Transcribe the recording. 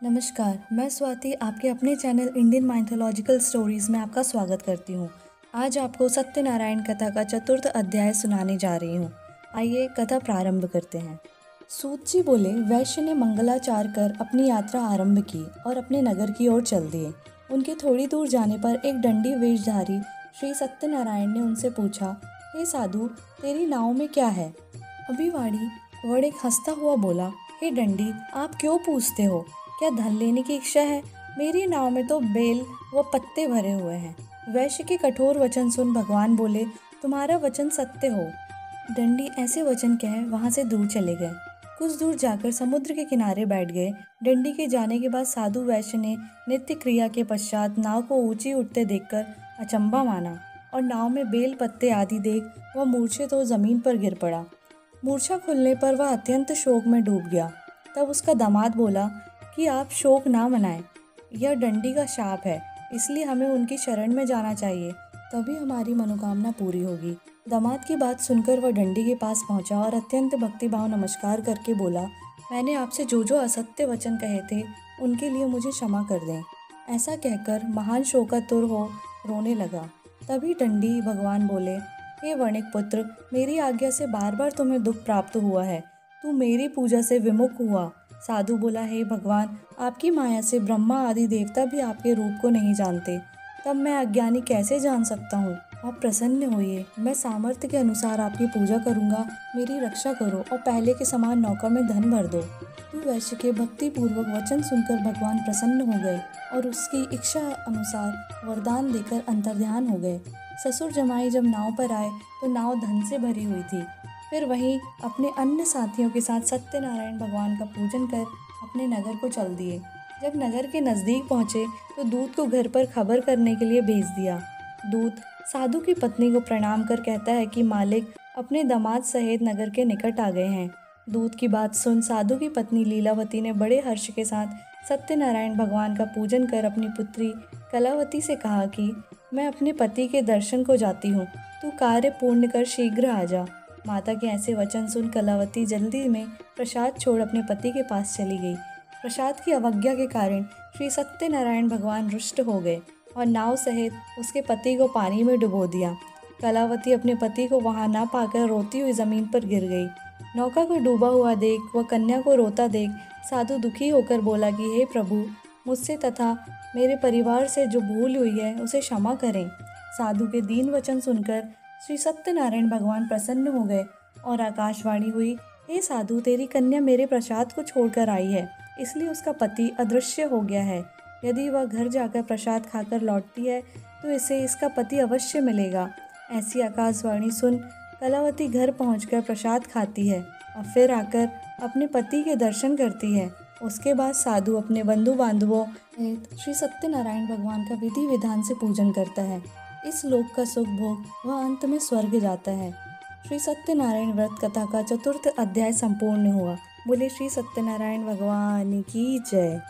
नमस्कार, मैं स्वाति आपके अपने चैनल इंडियन माइथोलॉजिकल स्टोरीज़ में आपका स्वागत करती हूँ। आज आपको सत्यनारायण कथा का चतुर्थ अध्याय सुनाने जा रही हूँ। आइए कथा प्रारंभ करते हैं। सूत जी बोले, वैश्य ने मंगलाचार कर अपनी यात्रा आरंभ की और अपने नगर की ओर चल दिए। उनके थोड़ी दूर जाने पर एक दंडी वेशधारी श्री सत्यनारायण ने उनसे पूछा, हे साधु, तेरी नाव में क्या है? अभिवाड़ी वड़िक हंसता हुआ बोला, हे दंडी, आप क्यों पूछते हो? क्या धन लेने की इच्छा है? मेरी नाव में तो बेल व पत्ते भरे हुए हैं। वैश्य के कठोर वचन सुन भगवान बोले, तुम्हारा वचन सत्य हो। दंडी ऐसे वचन कह वहां से दूर चले गए। कुछ दूर जाकर समुद्र के किनारे बैठ गए। दंडी के जाने के बाद साधु वैश्य ने नित्य क्रिया के पश्चात नाव को ऊंची उठते देखकर अचंभा माना और नाव में बेल पत्ते आदि देख वह मूर्छित हो जमीन पर गिर पड़ा। मूर्छा खुलने पर वह अत्यंत शोक में डूब गया। तब उसका दामाद बोला कि आप शोक ना मनाएं, यह दंडी का शाप है, इसलिए हमें उनकी शरण में जाना चाहिए, तभी हमारी मनोकामना पूरी होगी। दामाद की बात सुनकर वह दंडी के पास पहुंचा और अत्यंत भक्तिभाव नमस्कार करके बोला, मैंने आपसे जो जो असत्य वचन कहे थे उनके लिए मुझे क्षमा कर दें। ऐसा कहकर महान शोकातुर हो रोने लगा। तभी दंडी भगवान बोले, हे वणिक पुत्र, मेरी आज्ञा से बार बार तुम्हें दुख प्राप्त हुआ है, तू मेरी पूजा से विमुख हुआ। साधु बोला, हे भगवान, आपकी माया से ब्रह्मा आदि देवता भी आपके रूप को नहीं जानते, तब मैं अज्ञानी कैसे जान सकता हूँ? आप प्रसन्न होइए, मैं सामर्थ्य के अनुसार आपकी पूजा करूँगा, मेरी रक्षा करो और पहले के समान नौका में धन भर दो। तो वैश्य के भक्ति पूर्वक वचन सुनकर भगवान प्रसन्न हो गए और उसकी इच्छा अनुसार वरदान देकर अंतर्ध्यान हो गए। ससुर जमाई जब नाव पर आए तो नाव धन से भरी हुई थी। फिर वहीं अपने अन्य साथियों के साथ सत्यनारायण भगवान का पूजन कर अपने नगर को चल दिए। जब नगर के नज़दीक पहुँचे तो दूत को घर पर खबर करने के लिए भेज दिया। दूत साधु की पत्नी को प्रणाम कर कहता है कि मालिक अपने दामाद सहित नगर के निकट आ गए हैं। दूत की बात सुन साधु की पत्नी लीलावती ने बड़े हर्ष के साथ सत्यनारायण भगवान का पूजन कर अपनी पुत्री कलावती से कहा कि मैं अपने पति के दर्शन को जाती हूँ, तू कार्य पूर्ण कर शीघ्र आ जा। माता के ऐसे वचन सुन कलावती जल्दी में प्रसाद छोड़ अपने पति के पास चली गई। प्रसाद की अवज्ञा के कारण श्री सत्यनारायण भगवान रुष्ट हो गए और नाव सहित उसके पति को पानी में डुबो दिया। कलावती अपने पति को वहां ना पाकर रोती हुई जमीन पर गिर गई। नौका को डूबा हुआ देख व कन्या को रोता देख साधु दुखी होकर बोला कि हे प्रभु, मुझसे तथा मेरे परिवार से जो भूल हुई है उसे क्षमा करें। साधु के दीन वचन सुनकर श्री सत्यनारायण भगवान प्रसन्न हो गए और आकाशवाणी हुई, हे साधु, तेरी कन्या मेरे प्रसाद को छोड़कर आई है, इसलिए उसका पति अदृश्य हो गया है। यदि वह घर जाकर प्रसाद खाकर लौटती है तो इसे इसका पति अवश्य मिलेगा। ऐसी आकाशवाणी सुन कलावती घर पहुंचकर प्रसाद खाती है और फिर आकर अपने पति के दर्शन करती है। उसके बाद साधु अपने बंधु बांधवों सहित श्री सत्यनारायण भगवान का विधि विधान से पूजन करता है। इस लोक का सुख भोग वह अंत में स्वर्ग जाता है। श्री सत्यनारायण व्रत कथा का चतुर्थ अध्याय संपूर्ण हुआ। बोले श्री सत्यनारायण भगवान की जय।